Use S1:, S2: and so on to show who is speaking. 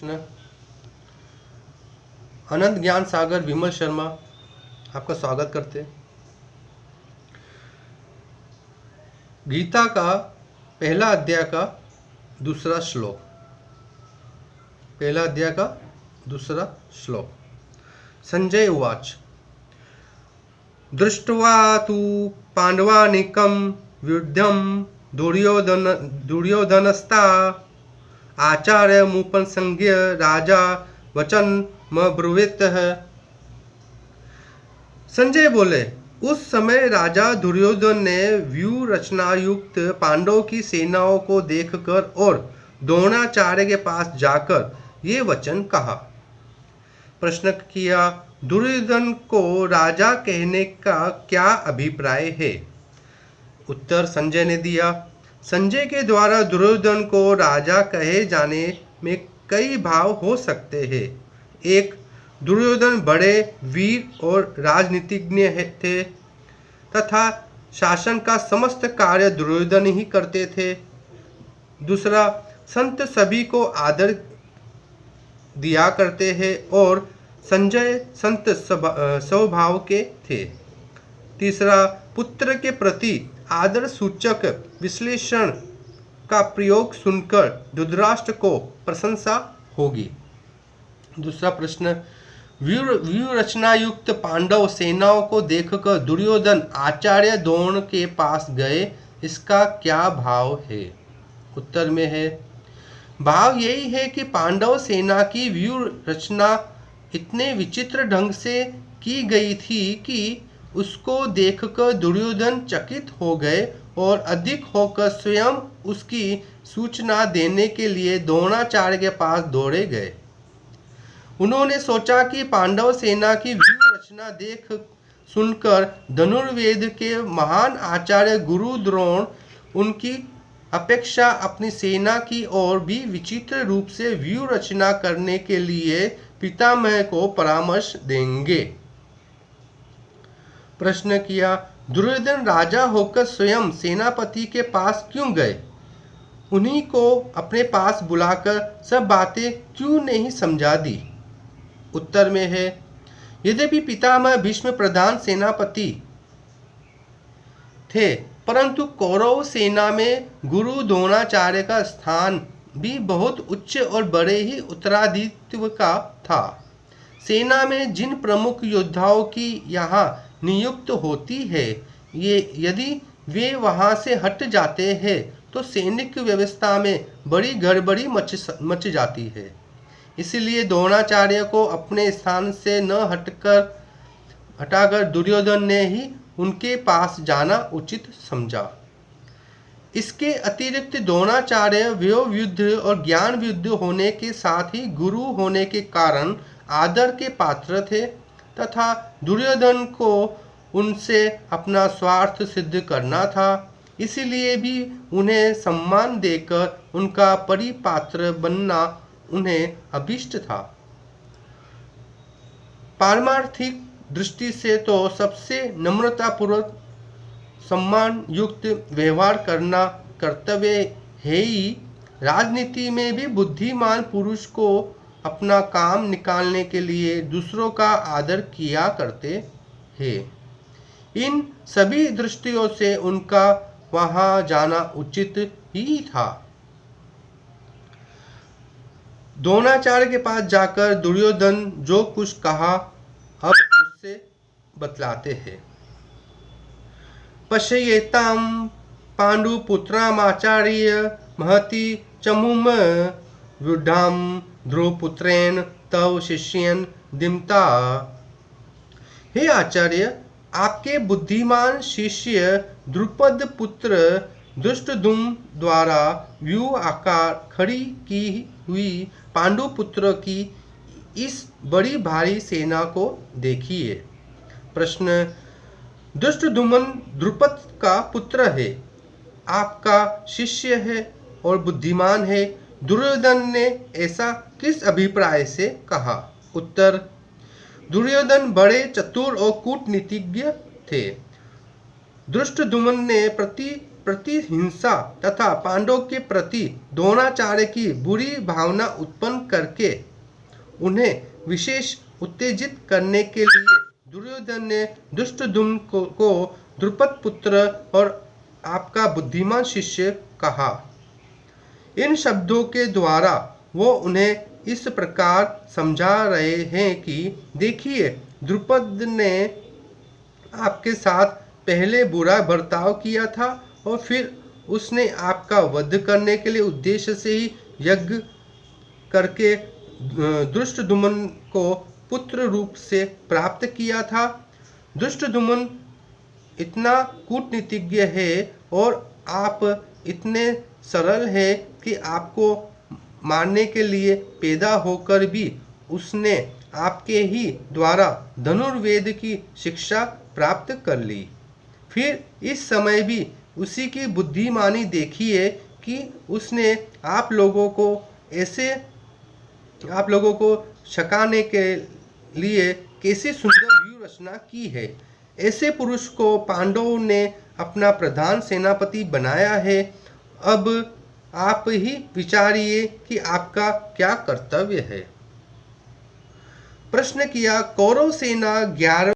S1: प्रश्न। अनंत ज्ञान सागर विमल शर्मा आपका स्वागत करते हैं। गीता का पहला अध्याय का दूसरा श्लोक। पहला अध्याय का दूसरा श्लोक। संजय उवाच दृष्ट्वा तु पांडवानीकं युद्धं दुर्योधनस्ता आचार्यमुपसंज्ञ राजा वचनमब्रुवीत। संजय बोले, उस समय राजा दुर्योधन ने व्यूह रचना युक्त पांडवों की सेनाओं को देखकर और द्रोणाचार्य के पास जाकर ये वचन कहा। प्रश्न किया, दुर्योधन को राजा कहने का क्या अभिप्राय है? उत्तर संजय ने दिया। संजय के द्वारा दुर्योधन को राजा कहे जाने में कई भाव हो सकते हैं। एक, दुर्योधन बड़े वीर और राजनीतिज्ञ थे तथा शासन का समस्त कार्य दुर्योधन ही करते थे। दूसरा, संत सभी को आदर दिया करते हैं और संजय संत स्वभाव के थे। तीसरा, पुत्र के प्रति आदर सूचक विश्लेषण का प्रयोग सुनकर धृतराष्ट्र को प्रशंसा होगी। दूसरा प्रश्न, व्यूह रचना युक्त पांडव सेनाओं को देखकर दुर्योधन आचार्य द्रोण के पास गए, इसका क्या भाव है? उत्तर में है, भाव यही है कि पांडव सेना की व्यूह रचना इतने विचित्र ढंग से की गई थी कि उसको देखकर दुर्योधन चकित हो गए और अधिक होकर स्वयं उसकी सूचना देने के लिए द्रोणाचार्य के पास दौड़े गए। उन्होंने सोचा कि पांडव सेना की व्यूह रचना देख सुनकर धनुर्वेद के महान आचार्य गुरु द्रोण उनकी अपेक्षा अपनी सेना की ओर भी विचित्र रूप से व्यूह रचना करने के लिए पितामह को परामर्श देंगे। प्रश्न किया, दुर्योधन राजा होकर स्वयं सेनापति के पास क्यों गए? उन्हीं को अपने पास बुलाकर सब बातें क्यों नहीं समझा दी? उत्तर में है, यद्यपि पितामह भीष्म प्रधान सेनापति थे, परंतु कौरव सेना में गुरु द्रोणाचार्य का स्थान भी बहुत उच्च और बड़े ही उत्तराधित्व का था। सेना में जिन प्रमुख योद्धाओं की यहाँ नियुक्त होती है, ये यदि वे वहाँ से हट जाते हैं तो सैनिक व्यवस्था में बड़ी गड़बड़ी मच जाती है। इसलिए द्रोणाचार्य को अपने स्थान से न हटाकर दुर्योधन ने ही उनके पास जाना उचित समझा। इसके अतिरिक्त द्रोणाचार्य व्योम युद्ध और ज्ञान युद्ध होने के साथ ही गुरु होने के कारण आदर के पात्र थे तथा दुर्योधन को उनसे अपना स्वार्थ सिद्ध करना था, इसलिए भी उन्हें सम्मान देकर उनका परिपात्र बनना उन्हें अभीष्ट था। पारमार्थिक दृष्टि से तो सबसे नम्रतापूर्वक सम्मान युक्त व्यवहार करना कर्तव्य है ही। राजनीति में भी बुद्धिमान पुरुष को अपना काम निकालने के लिए दूसरों का आदर किया करते हैं। इन सभी दृष्टियों से उनका वहां जाना उचित ही था। द्रोणाचार्य के पास जाकर दुर्योधन जो कुछ कहा अब उससे बतलाते हैं। पश्येतां पांडुपुत्रामाचार्य महति चमुम वृद्धां ध्रुवपुत्रेण तव शिष्यन दिमता। हे आचार्य, आपके बुद्धिमान शिष्य द्रुपद पुत्र धृष्टद्युम्न द्वारा व्यूह आकार खड़ी की हुई पांडुपुत्र की इस बड़ी भारी सेना को देखिए। प्रश्न, धृष्टद्युम्न द्रुपद का पुत्र है, आपका शिष्य है और बुद्धिमान है। दुर्योधन ने ऐसा किस अभिप्राय से कहा? उत्तर, दुर्योधन बड़े चतुर और कूटनीतिज्ञ थे। धृष्टद्युम्न ने प्रति हिंसा तथा पांडवों के प्रति द्रोणाचार्य की बुरी भावना उत्पन्न करके उन्हें विशेष उत्तेजित करने के लिए दुर्योधन ने दुष्टद्युम्न को द्रुपद पुत्र और आपका बुद्धिमान शिष्य कहा। इन शब्दों के द्वारा वो उन्हें इस प्रकार समझा रहे हैं कि देखिए, द्रुपद ने आपके साथ पहले बुरा बर्ताव किया था और फिर उसने आपका वध करने के लिए उद्देश्य से ही यज्ञ करके दुष्टद्युम्न को पुत्र रूप से प्राप्त किया था। दुष्टद्युम्न इतना कूटनीतिज्ञ है और आप इतने सरल हैं कि आपको मारने के लिए पैदा होकर भी उसने आपके ही द्वारा धनुर्वेद की शिक्षा प्राप्त कर ली। फिर इस समय भी उसी की बुद्धिमानी देखिए कि उसने आप लोगों को छकाने के लिए कैसी सुंदर व्यूह रचना की है। ऐसे पुरुष को पांडवों ने अपना प्रधान सेनापति बनाया है। अब आप ही विचारिए कि आपका क्या कर्तव्य है। प्रश्न किया, कौरव सेना 11